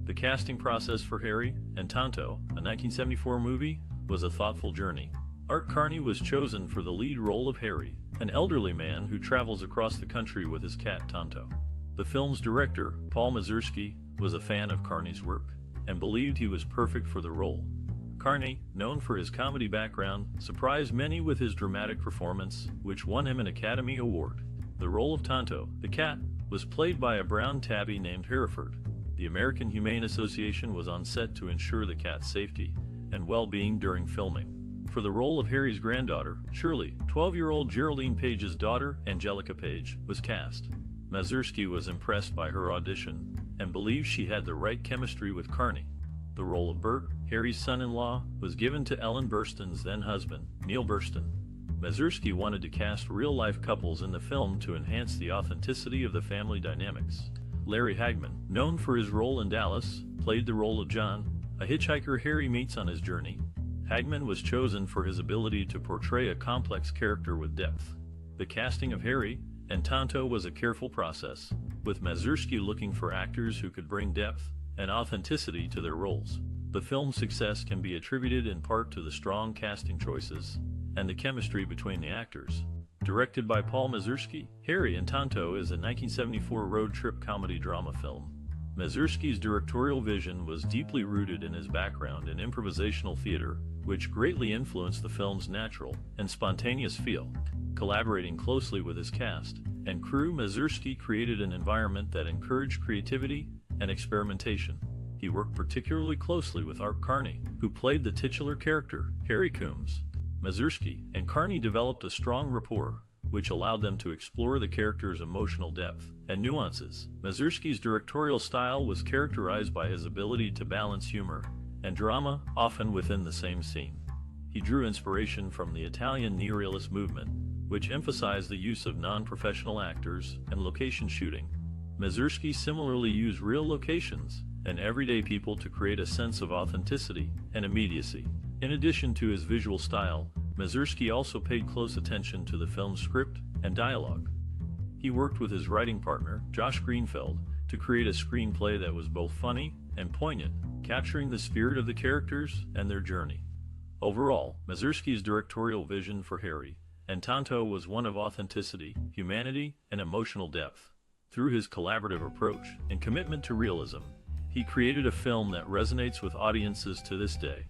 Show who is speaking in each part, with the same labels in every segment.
Speaker 1: The casting process for Harry and Tonto, a 1974 movie, was a thoughtful journey. Art Carney was chosen for the lead role of Harry, an elderly man who travels across the country with his cat Tonto. The film's director, Paul Mazursky, was a fan of Carney's work and believed he was perfect for the role. Carney, known for his comedy background, surprised many with his dramatic performance, which won him an Academy Award. The role of Tonto, the cat, was played by a brown tabby named Hereford. The American Humane Association was on set to ensure the cat's safety and well-being during filming. For the role of Harry's granddaughter, Shirley, 12-year-old Geraldine Page's daughter, Angelica Page, was cast. Mazursky was impressed by her audition and believed she had the right chemistry with Carney. The role of Burt, Harry's son-in-law, was given to Ellen Burstyn's then-husband, Neil Burstyn. Mazursky wanted to cast real-life couples in the film to enhance the authenticity of the family dynamics. Larry Hagman, known for his role in Dallas, played the role of John, a hitchhiker Harry meets on his journey. Hagman was chosen for his ability to portray a complex character with depth. The casting of Harry and Tonto was a careful process, with Mazursky looking for actors who could bring depth and authenticity to their roles. The film's success can be attributed in part to the strong casting choices and the chemistry between the actors. Directed by Paul Mazursky, Harry and Tonto is a 1974 road trip comedy drama film. Mazursky's directorial vision was deeply rooted in his background in improvisational theater, which greatly influenced the film's natural and spontaneous feel. Collaborating closely with his cast and crew, Mazursky created an environment that encouraged creativity and experimentation. He worked particularly closely with Art Carney, who played the titular character, Harry Coombs. Mazursky and Carney developed a strong rapport, which allowed them to explore the character's emotional depth and nuances. Mazursky's directorial style was characterized by his ability to balance humor and drama, often within the same scene. He drew inspiration from the Italian neorealist movement, which emphasized the use of non-professional actors and location shooting. Mazursky similarly used real locations and everyday people to create a sense of authenticity and immediacy. In addition to his visual style, Mazursky also paid close attention to the film's script and dialogue. He worked with his writing partner, Josh Greenfeld, to create a screenplay that was both funny and poignant, capturing the spirit of the characters and their journey. Overall, Mazursky's directorial vision for Harry and Tonto was one of authenticity, humanity, and emotional depth. Through his collaborative approach and commitment to realism, he created a film that resonates with audiences to this day.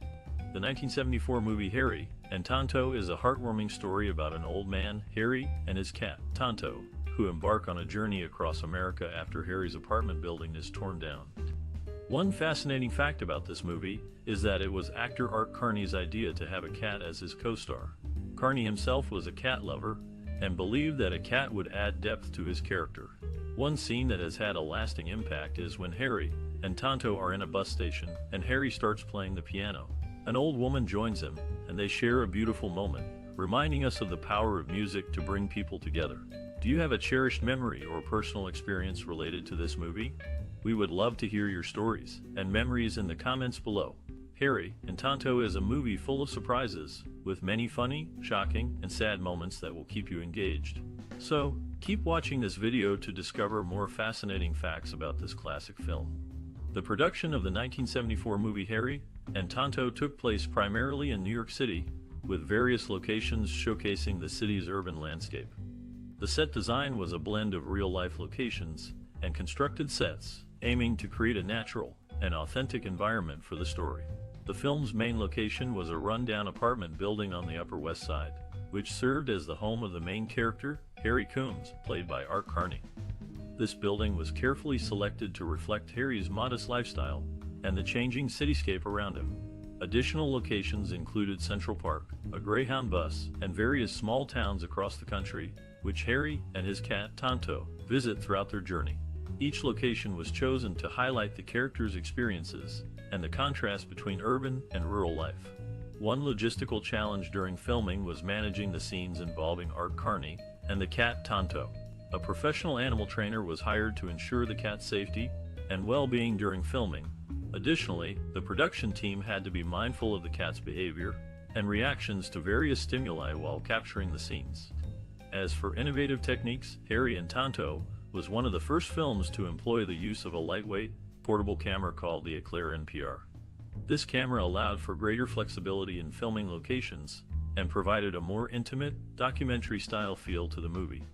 Speaker 1: The 1974 movie Harry and Tonto is a heartwarming story about an old man, Harry, and his cat, Tonto, who embark on a journey across America after Harry's apartment building is torn down. One fascinating fact about this movie is that it was actor Art Carney's idea to have a cat as his co-star. Carney himself was a cat lover and believed that a cat would add depth to his character. One scene that has had a lasting impact is when Harry and Tonto are in a bus station and Harry starts playing the piano. An old woman joins him, and they share a beautiful moment, reminding us of the power of music to bring people together. Do you have a cherished memory or personal experience related to this movie? We would love to hear your stories and memories in the comments below. Harry and Tonto is a movie full of surprises, with many funny, shocking, and sad moments that will keep you engaged. So, keep watching this video to discover more fascinating facts about this classic film. The production of the 1974 movie Harry and Tonto took place primarily in New York City, with various locations showcasing the city's urban landscape. The set design was a blend of real-life locations and constructed sets, aiming to create a natural and authentic environment for the story. The film's main location was a run-down apartment building on the Upper West Side, which served as the home of the main character, Harry Coombs, played by Art Carney. This building was carefully selected to reflect Harry's modest lifestyle and the changing cityscape around him. Additional locations included Central Park, a Greyhound bus, and various small towns across the country, which Harry and his cat Tonto visit throughout their journey. Each location was chosen to highlight the characters' experiences and the contrast between urban and rural life. One logistical challenge during filming was managing the scenes involving Art Carney and the cat Tonto. A professional animal trainer was hired to ensure the cat's safety and well-being during filming. Additionally, the production team had to be mindful of the cat's behavior and reactions to various stimuli while capturing the scenes. As for innovative techniques, Harry and Tonto was one of the first films to employ the use of a lightweight, portable camera called the Eclair NPR. This camera allowed for greater flexibility in filming locations and provided a more intimate, documentary-style feel to the movie.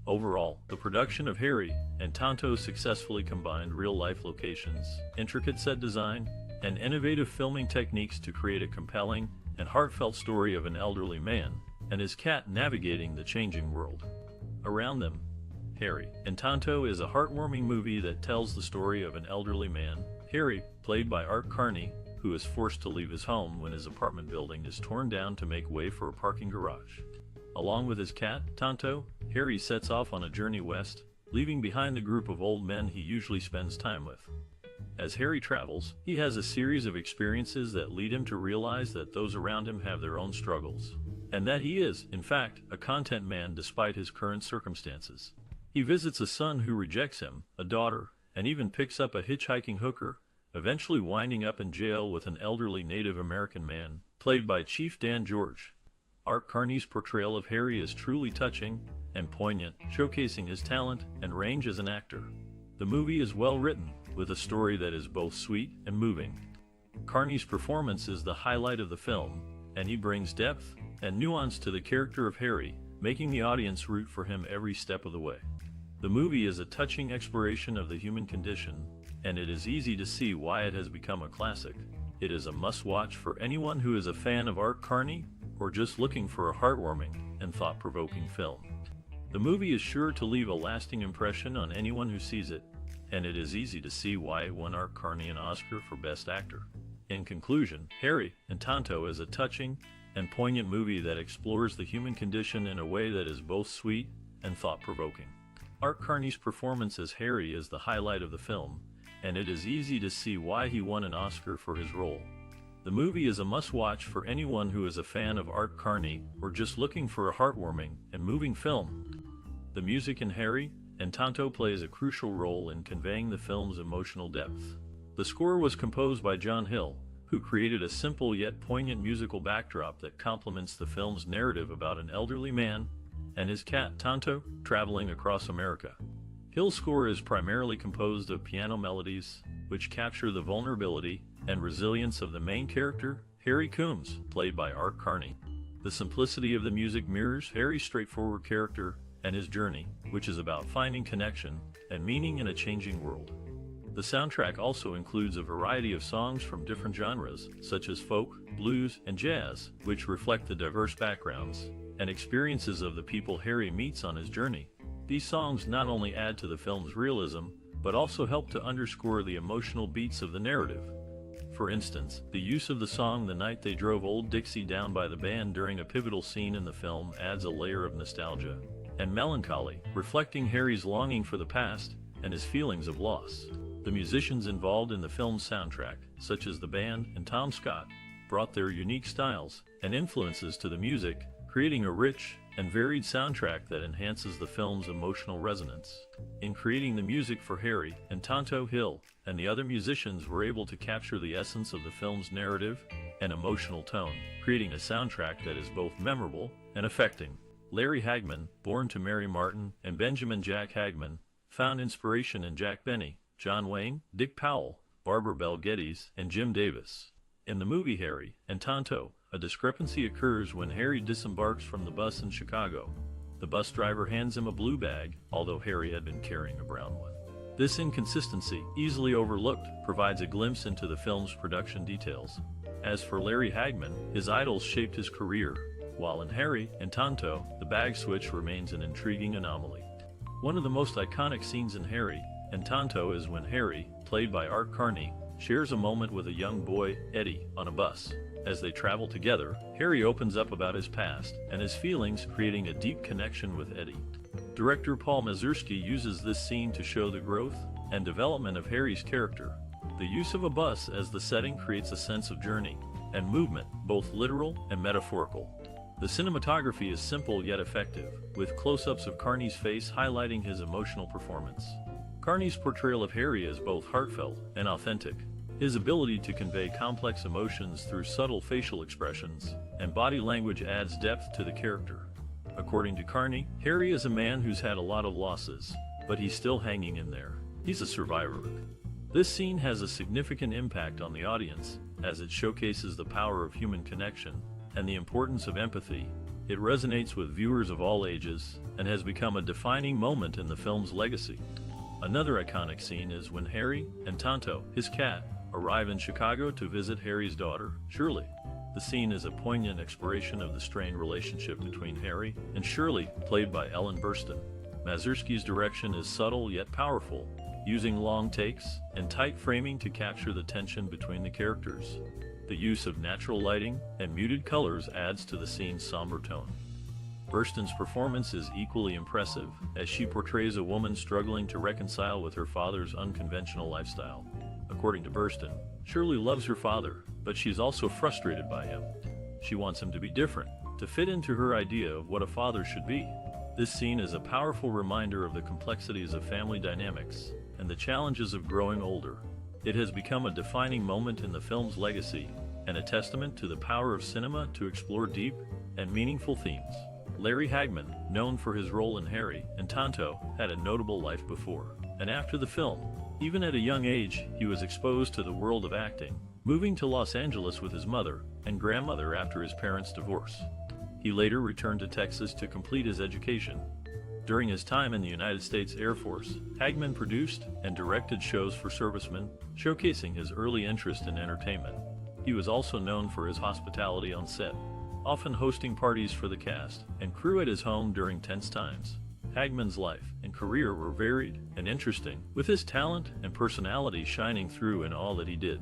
Speaker 1: Overall, the production of Harry and Tonto successfully combined real-life locations, intricate set design, and innovative filming techniques to create a compelling and heartfelt story of an elderly man and his cat navigating the changing world around them. Harry and Tonto is a heartwarming movie that tells the story of an elderly man, Harry, played by Carney, who is forced to leave his home when his apartment building is torn down to make way for a parking garage. Along with his cat, Tonto, Harry sets off on a journey west, leaving behind the group of old men he usually spends time with. As Harry travels, he has a series of experiences that lead him to realize that those around him have their own struggles, and that he is, in fact, a content man despite his current circumstances. He visits a son who rejects him, a daughter, and even picks up a hitchhiking hooker, eventually winding up in jail with an elderly Native American man, played by Chief Dan George. Carney's portrayal of Harry is truly touching and poignant, showcasing his talent and range as an actor. The movie is well written, with a story that is both sweet and moving. Carney's performance is the highlight of the film, and he brings depth and nuance to the character of Harry, making the audience root for him every step of the way. The movie is a touching exploration of the human condition, and it is easy to see why it has become a classic. It is a must-watch for anyone who is a fan of Carney or just looking for a heartwarming and thought-provoking film. The movie is sure to leave a lasting impression on anyone who sees it, and it is easy to see why it won Carney an Oscar for Best Actor. In conclusion, Harry and Tonto is a touching and poignant movie that explores the human condition in a way that is both sweet and thought-provoking. Carney's performance as Harry is the highlight of the film, and it is easy to see why he won an Oscar for his role. The movie is a must-watch for anyone who is a fan of Carney or just looking for a heartwarming and moving film. The music in Harry and Tonto plays a crucial role in conveying the film's emotional depth. The score was composed by John Hill, who created a simple yet poignant musical backdrop that complements the film's narrative about an elderly man and his cat, Tonto, traveling across America. Hill's score is primarily composed of piano melodies, which capture the vulnerability and resilience of the main character, Harry Coombs, played by Carney. The simplicity of the music mirrors Harry's straightforward character and his journey, which is about finding connection and meaning in a changing world. The soundtrack also includes a variety of songs from different genres, such as folk, blues, and jazz, which reflect the diverse backgrounds and experiences of the people Harry meets on his journey. These songs not only add to the film's realism, but also help to underscore the emotional beats of the narrative. For instance, the use of the song "The Night They Drove Old Dixie Down" by the band during a pivotal scene in the film adds a layer of nostalgia and melancholy, reflecting Harry's longing for the past and his feelings of loss. The musicians involved in the film's soundtrack, such as the band and Tom Scott, brought their unique styles and influences to the music, creating a rich and varied soundtrack that enhances the film's emotional resonance. In creating the music for Harry and Tonto, Hill and the other musicians were able to capture the essence of the film's narrative and emotional tone, creating a soundtrack that is both memorable and affecting. Larry Hagman, born to Mary Martin and Benjamin Jack Hagman, found inspiration in Jack Benny, John Wayne, Dick Powell, Barbara Bel Geddes, and Jim Davis. In the movie Harry and Tonto, a discrepancy occurs when Harry disembarks from the bus in Chicago. The bus driver hands him a blue bag, although Harry had been carrying a brown one. This inconsistency, easily overlooked, provides a glimpse into the film's production details. As for Larry Hagman, his idols shaped his career, while in Harry and Tonto, the bag switch remains an intriguing anomaly. One of the most iconic scenes in Harry and Tonto is when Harry, played by Carney, shares a moment with a young boy, Eddie, on a bus. As they travel together, Harry opens up about his past and his feelings, creating a deep connection with Eddie. Director Paul Mazursky uses this scene to show the growth and development of Harry's character. The use of a bus as the setting creates a sense of journey and movement, both literal and metaphorical. The cinematography is simple yet effective, with close-ups of Carney's face highlighting his emotional performance. Carney's portrayal of Harry is both heartfelt and authentic. His ability to convey complex emotions through subtle facial expressions and body language adds depth to the character. According to Carney, Harry is a man who's had a lot of losses, but he's still hanging in there. He's a survivor. This scene has a significant impact on the audience, as it showcases the power of human connection and the importance of empathy. It resonates with viewers of all ages and has become a defining moment in the film's legacy. Another iconic scene is when Harry and Tonto, his cat, arrive in Chicago to visit Harry's daughter, Shirley. The scene is a poignant exploration of the strained relationship between Harry and Shirley, played by Ellen Burstyn. Mazursky's direction is subtle yet powerful, using long takes and tight framing to capture the tension between the characters. The use of natural lighting and muted colors adds to the scene's somber tone. Burstyn's performance is equally impressive, as she portrays a woman struggling to reconcile with her father's unconventional lifestyle. According to Burstyn, Shirley loves her father, but she's also frustrated by him. She wants him to be different, to fit into her idea of what a father should be. This scene is a powerful reminder of the complexities of family dynamics and the challenges of growing older. It has become a defining moment in the film's legacy and a testament to the power of cinema to explore deep and meaningful themes. Larry Hagman, known for his role in Harry and Tonto, had a notable life before and after the film. Even at a young age, he was exposed to the world of acting, moving to Los Angeles with his mother and grandmother after his parents' divorce. He later returned to Texas to complete his education. During his time in the United States Air Force, Hagman produced and directed shows for servicemen, showcasing his early interest in entertainment. He was also known for his hospitality on set, often hosting parties for the cast and crew at his home during tense times. Hagman's life and career were varied and interesting, with his talent and personality shining through in all that he did.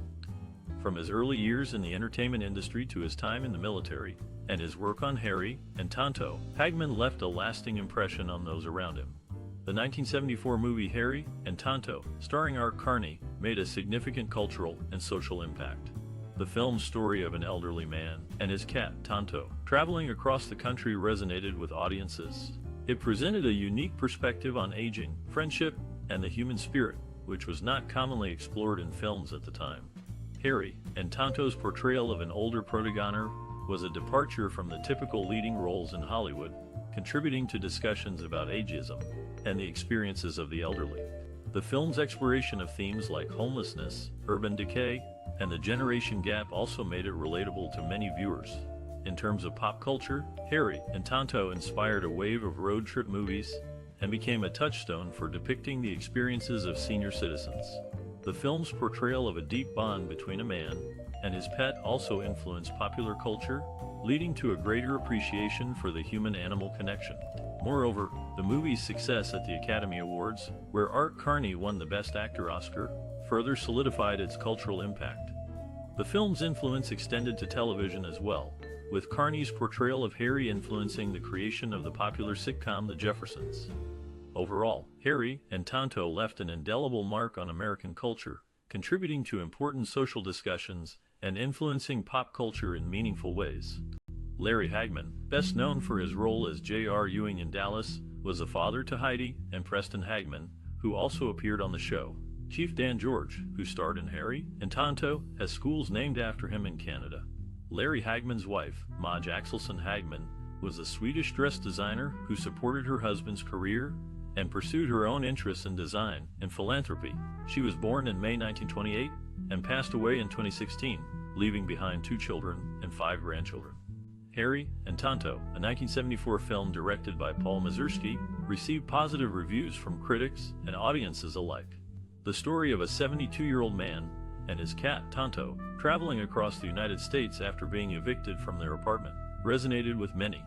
Speaker 1: From his early years in the entertainment industry to his time in the military and his work on Harry and Tonto, Hagman left a lasting impression on those around him. The 1974 movie Harry and Tonto, starring Art Carney, made a significant cultural and social impact. The film's story of an elderly man and his cat, Tonto, traveling across the country resonated with audiences. It presented a unique perspective on aging, friendship, and the human spirit, which was not commonly explored in films at the time. Harry and Tonto's portrayal of an older protagonist was a departure from the typical leading roles in Hollywood, contributing to discussions about ageism and the experiences of the elderly. The film's exploration of themes like homelessness, urban decay, and the generation gap also made it relatable to many viewers. In terms of pop culture, Harry and Tonto inspired a wave of road trip movies and became a touchstone for depicting the experiences of senior citizens. The film's portrayal of a deep bond between a man and his pet also influenced popular culture, leading to a greater appreciation for the human-animal connection. Moreover, the movie's success at the Academy Awards, where Art Carney won the Best Actor Oscar, further solidified its cultural impact. The film's influence extended to television as well, with Carney's portrayal of Harry influencing the creation of the popular sitcom The Jeffersons. Overall, Harry and Tonto left an indelible mark on American culture, contributing to important social discussions and influencing pop culture in meaningful ways. Larry Hagman, best known for his role as J.R. Ewing in Dallas, was a father to Heidi and Preston Hagman, who also appeared on the show. Chief Dan George, who starred in Harry and Tonto, has schools named after him in Canada. Larry Hagman's wife, Maj Axelsson Hagman, was a Swedish dress designer who supported her husband's career and pursued her own interests in design and philanthropy. She was born in May 1928 and passed away in 2016, leaving behind 2 children and 5 grandchildren. Harry and Tonto, a 1974 film directed by Paul Mazursky, received positive reviews from critics and audiences alike. The story of a 72-year-old man and his cat, Tonto, traveling across the United States after being evicted from their apartment, resonated with many.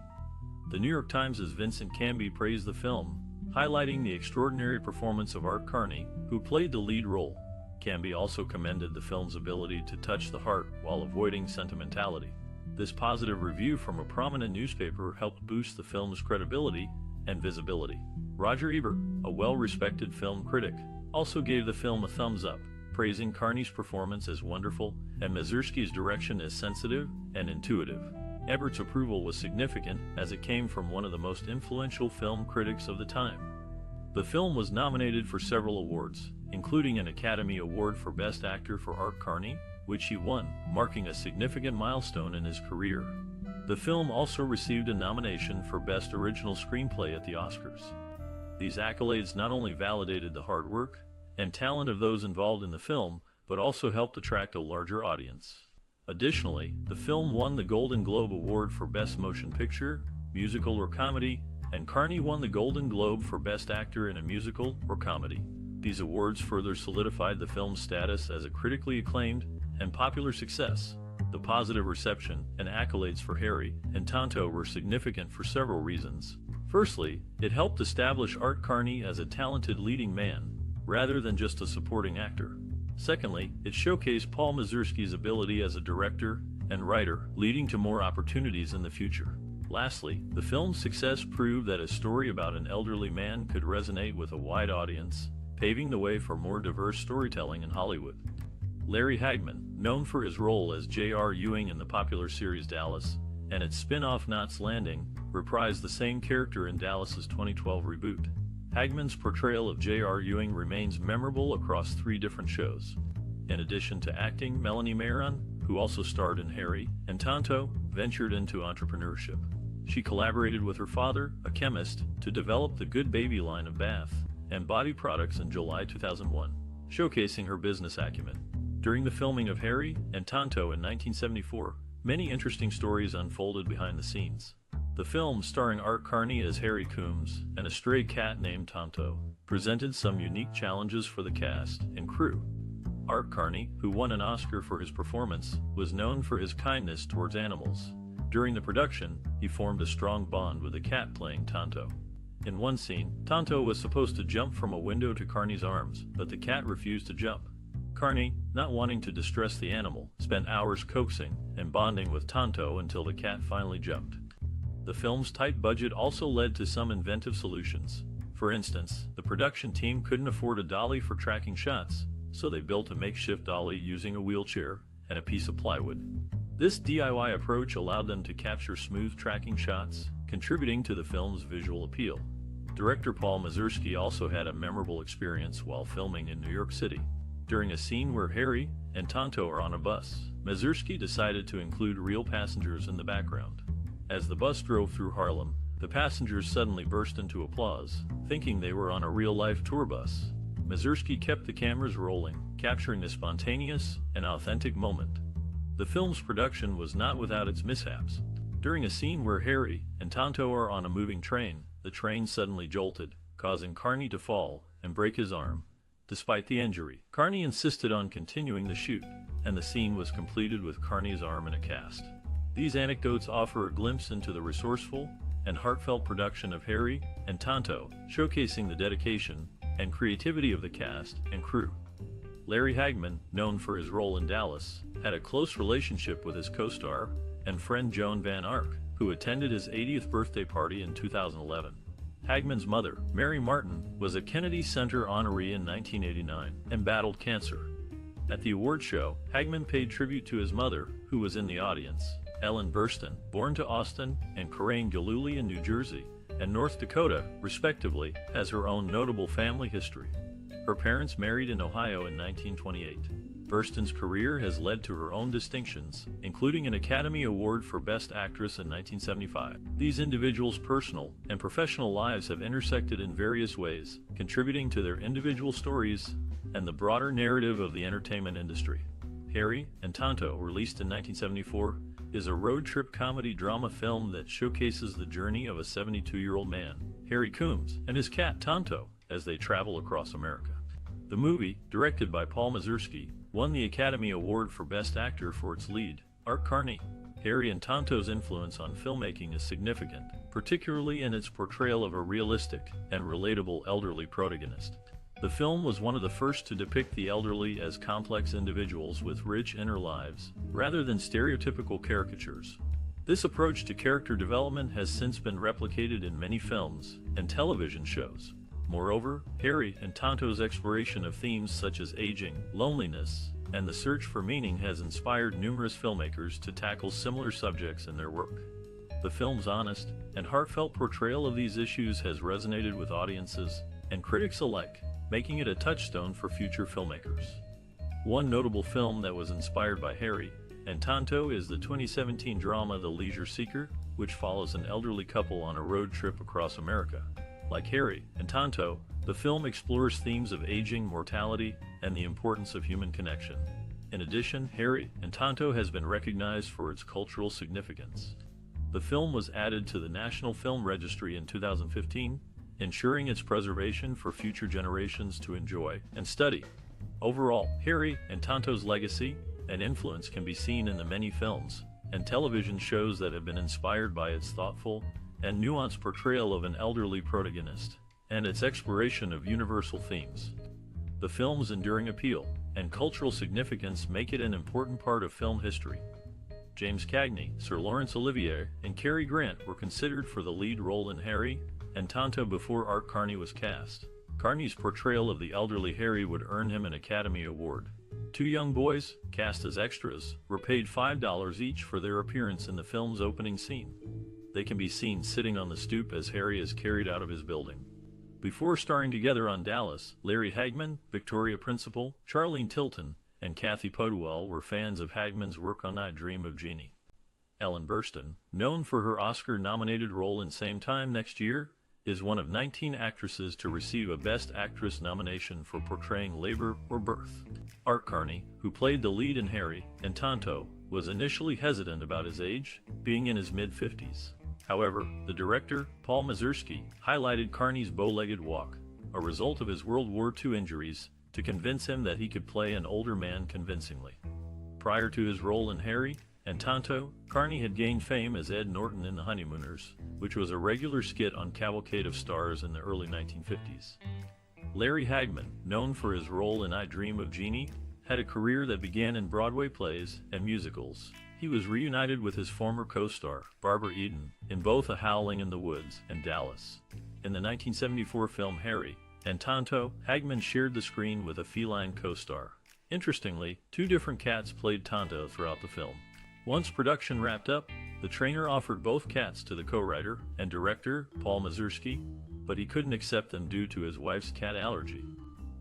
Speaker 1: The New York Times' Vincent Canby praised the film, highlighting the extraordinary performance of Art Carney, who played the lead role. Canby also commended the film's ability to touch the heart while avoiding sentimentality. This positive review from a prominent newspaper helped boost the film's credibility and visibility. Roger Ebert, a well-respected film critic, also gave the film a thumbs up, praising Carney's performance as wonderful and Mazursky's direction as sensitive and intuitive. Ebert's approval was significant as it came from one of the most influential film critics of the time. The film was nominated for several awards, including an Academy Award for Best Actor for Art Carney, which he won, marking a significant milestone in his career. The film also received a nomination for Best Original Screenplay at the Oscars. These accolades not only validated the hard work and talent of those involved in the film, but also helped attract a larger audience. Additionally, the film won the Golden Globe Award for Best Motion Picture, Musical or Comedy, and Carney won the Golden Globe for Best Actor in a Musical or Comedy. These awards further solidified the film's status as a critically acclaimed and popular success. The positive reception and accolades for Harry and Tonto were significant for several reasons. Firstly, it helped establish Art Carney as a talented leading man, rather than just a supporting actor. Secondly, it showcased Paul Mazursky's ability as a director and writer, leading to more opportunities in the future. Lastly, the film's success proved that a story about an elderly man could resonate with a wide audience, paving the way for more diverse storytelling in Hollywood. Larry Hagman, known for his role as J.R. Ewing in the popular series Dallas, and its spin-off Knots Landing, reprised the same character in Dallas's 2012 reboot. Hagman's portrayal of J.R. Ewing remains memorable across 3 different shows. In addition to acting, Melanie Mayron, who also starred in Harry and Tonto, ventured into entrepreneurship. She collaborated with her father, a chemist, to develop the Good Baby line of bath and body products in July 2001, showcasing her business acumen. During the filming of Harry and Tonto in 1974, many interesting stories unfolded behind the scenes. The film, starring Art Carney as Harry Coombs and a stray cat named Tonto, presented some unique challenges for the cast and crew. Art Carney, who won an Oscar for his performance, was known for his kindness towards animals. During the production, he formed a strong bond with the cat playing Tonto. In one scene, Tonto was supposed to jump from a window to Carney's arms, but the cat refused to jump. Carney, not wanting to distress the animal, spent hours coaxing and bonding with Tonto until the cat finally jumped. The film's tight budget also led to some inventive solutions. For instance, the production team couldn't afford a dolly for tracking shots, so they built a makeshift dolly using a wheelchair and a piece of plywood. This DIY approach allowed them to capture smooth tracking shots, contributing to the film's visual appeal. Director Paul Mazursky also had a memorable experience while filming in New York City. During a scene where Harry and Tonto are on a bus, Mazursky decided to include real passengers in the background. As the bus drove through Harlem, the passengers suddenly burst into applause, thinking they were on a real-life tour bus. Mazursky kept the cameras rolling, capturing the spontaneous and authentic moment. The film's production was not without its mishaps. During a scene where Harry and Tonto are on a moving train, the train suddenly jolted, causing Carney to fall and break his arm. Despite the injury, Carney insisted on continuing the shoot, and the scene was completed with Carney's arm in a cast. These anecdotes offer a glimpse into the resourceful and heartfelt production of Harry and Tonto, showcasing the dedication and creativity of the cast and crew. Larry Hagman, known for his role in Dallas, had a close relationship with his co-star and friend Joan Van Ark, who attended his 80th birthday party in 2011. Hagman's mother, Mary Martin, was a Kennedy Center honoree in 1989 and battled cancer. At the award show, Hagman paid tribute to his mother, who was in the audience. Ellen Burstyn, born to Austin and Coraine Gillooly in New Jersey and North Dakota, respectively, has her own notable family history. Her parents married in Ohio in 1928. Burstyn's career has led to her own distinctions, including an Academy Award for Best Actress in 1975. These individuals' personal and professional lives have intersected in various ways, contributing to their individual stories and the broader narrative of the entertainment industry. Harry and Tonto, released in 1974, is a road trip comedy drama film that showcases the journey of a 72-year-old man, Harry Coombs, and his cat Tonto as they travel across America. The movie, directed by Paul Mazursky, won the Academy Award for Best Actor for its lead, Art Carney. Harry and Tonto's influence on filmmaking is significant, particularly in its portrayal of a realistic and relatable elderly protagonist. The film was one of the first to depict the elderly as complex individuals with rich inner lives, rather than stereotypical caricatures. This approach to character development has since been replicated in many films and television shows. Moreover, Harry and Tonto's exploration of themes such as aging, loneliness, and the search for meaning has inspired numerous filmmakers to tackle similar subjects in their work. The film's honest and heartfelt portrayal of these issues has resonated with audiences and critics alike, making it a touchstone for future filmmakers. One notable film that was inspired by Harry and Tonto is the 2017 drama The Leisure Seeker, which follows an elderly couple on a road trip across America. Like Harry and Tonto, The film explores themes of aging, mortality, and the importance of human connection. In addition, Harry and Tonto has been recognized for its cultural significance. The film was added to the National Film Registry in 2015, ensuring its preservation for future generations to enjoy and study. Overall, Harry and Tonto's legacy and influence can be seen in the many films and television shows that have been inspired by its thoughtful and nuanced portrayal of an elderly protagonist and its exploration of universal themes. The film's enduring appeal and cultural significance make it an important part of film history. James Cagney, Sir Laurence Olivier, and Cary Grant were considered for the lead role in Harry and Tonto before Art Carney was cast. Carney's portrayal of the elderly Harry would earn him an Academy Award. Two young boys, cast as extras, were paid $5 each for their appearance in the film's opening scene. They can be seen sitting on the stoop as Harry is carried out of his building. Before starring together on Dallas, Larry Hagman, Victoria Principal, Charlene Tilton, and Kathy Podwell were fans of Hagman's work on I Dream of Jeannie. Ellen Burstyn, known for her Oscar-nominated role in Same Time Next Year, is one of 19 actresses to receive a Best Actress nomination for portraying labor or birth. Art Carney, who played the lead in Harry and Tonto, was initially hesitant about his age, being in his mid-50s. However, the director, Paul Mazursky, highlighted Carney's bow-legged walk, a result of his World War II injuries, to convince him that he could play an older man convincingly. Prior to his role in Harry and Tonto, Carney had gained fame as Ed Norton in The Honeymooners, which was a regular skit on Cavalcade of Stars in the early 1950s. Larry Hagman, known for his role in I Dream of Jeannie, had a career that began in Broadway plays and musicals. He was reunited with his former co-star, Barbara Eden, in both A Howling in the Woods and Dallas. In the 1974 film Harry and Tonto, Hagman shared the screen with a feline co-star. Interestingly, two different cats played Tonto throughout the film. Once production wrapped up, the trainer offered both cats to the co-writer and director, Paul Mazursky, but he couldn't accept them due to his wife's cat allergy.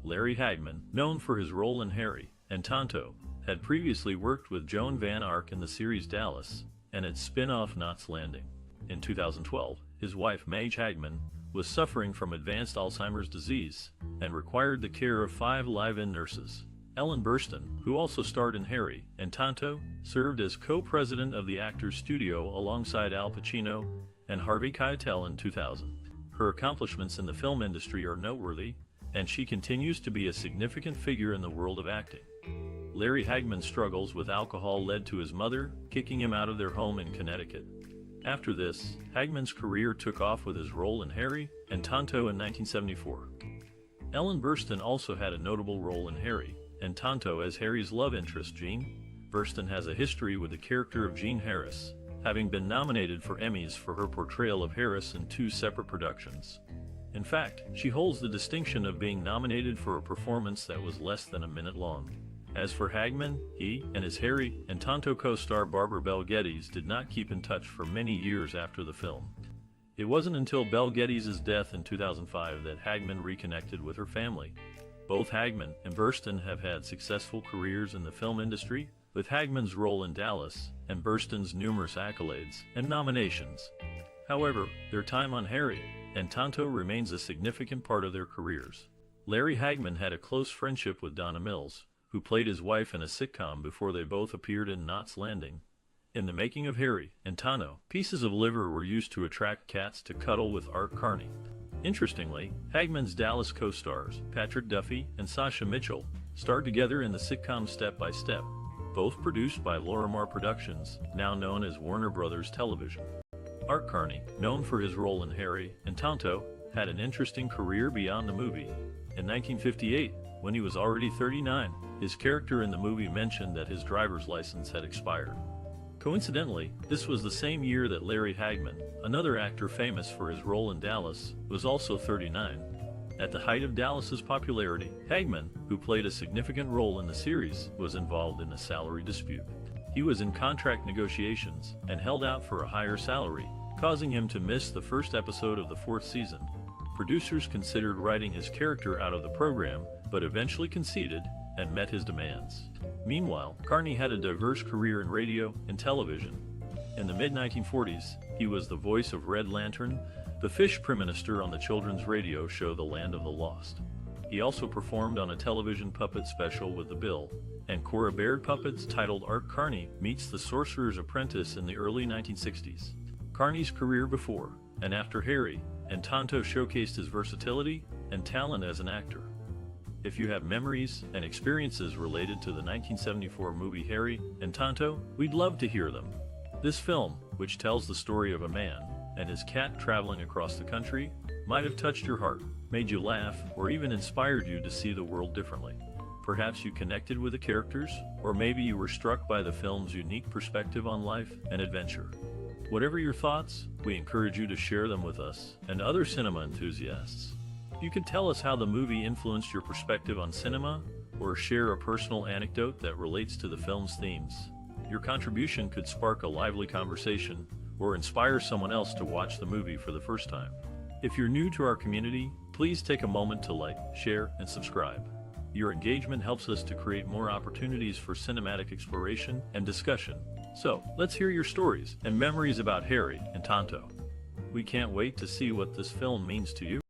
Speaker 1: Larry Hagman, known for his role in Harry and Tonto, had previously worked with Joan Van Ark in the series Dallas and its spin-off Knots Landing. In 2012, his wife Madge Hagman was suffering from advanced Alzheimer's disease and required the care of 5 live-in nurses. Ellen Burstyn, who also starred in Harry and Tonto, served as co-president of the Actors Studio alongside Al Pacino and Harvey Keitel in 2000. Her accomplishments in the film industry are noteworthy, and she continues to be a significant figure in the world of acting. Larry Hagman's struggles with alcohol led to his mother kicking him out of their home in Connecticut. After this, Hagman's career took off with his role in Harry and Tonto in 1974. Ellen Burstyn also had a notable role in Harry and Tonto as Harry's love interest, Jean. Burstyn has a history with the character of Jean Harris, having been nominated for Emmys for her portrayal of Harris in 2 separate productions. In fact, she holds the distinction of being nominated for a performance that was less than a minute long. As for Hagman, he and his Harry and Tonto co-star Barbara Bel Geddes did not keep in touch for many years after the film. It wasn't until Bel Geddes' death in 2005 that Hagman reconnected with her family. Both Hagman and Burstyn have had successful careers in the film industry, with Hagman's role in Dallas and Burstyn's numerous accolades and nominations. However, their time on Harry and Tonto remains a significant part of their careers. Larry Hagman had a close friendship with Donna Mills, who played his wife in a sitcom before they both appeared in Knots Landing. In the making of Harry and Tonto, pieces of liver were used to attract cats to cuddle with Art Carney. Interestingly, Hagman's Dallas co-stars, Patrick Duffy and Sasha Mitchell, starred together in the sitcom Step by Step, both produced by Lorimar Productions, now known as Warner Brothers Television. Art Carney, known for his role in Harry and Tonto, had an interesting career beyond the movie. In 1958, when he was already 39, his character in the movie mentioned that his driver's license had expired. Coincidentally, this was the same year that Larry Hagman, another actor famous for his role in Dallas, was also 39. At the height of Dallas's popularity, Hagman, who played a significant role in the series, was involved in a salary dispute. He was in contract negotiations and held out for a higher salary, causing him to miss the first episode of the 4th season. Producers considered writing his character out of the program, but eventually conceded and met his demands. Meanwhile, Carney had a diverse career in radio and television. In the mid-1940s, he was the voice of Red Lantern, the Fish Prime Minister on the children's radio show The Land of the Lost. He also performed on a television puppet special with the Bill and Cora Baird puppets titled Art Carney Meets the Sorcerer's Apprentice in the early 1960s. Carney's career before and after Harry and Tonto showcased his versatility and talent as an actor. If you have memories and experiences related to the 1974 movie Harry and Tonto, we'd love to hear them. This film, which tells the story of a man and his cat traveling across the country, might have touched your heart, made you laugh, or even inspired you to see the world differently. Perhaps you connected with the characters, or maybe you were struck by the film's unique perspective on life and adventure. Whatever your thoughts, we encourage you to share them with us and other cinema enthusiasts. You can tell us how the movie influenced your perspective on cinema, or share a personal anecdote that relates to the film's themes. Your contribution could spark a lively conversation or inspire someone else to watch the movie for the first time. If you're new to our community, please take a moment to like, share, and subscribe. Your engagement helps us to create more opportunities for cinematic exploration and discussion. So, let's hear your stories and memories about Harry and Tonto. We can't wait to see what this film means to you.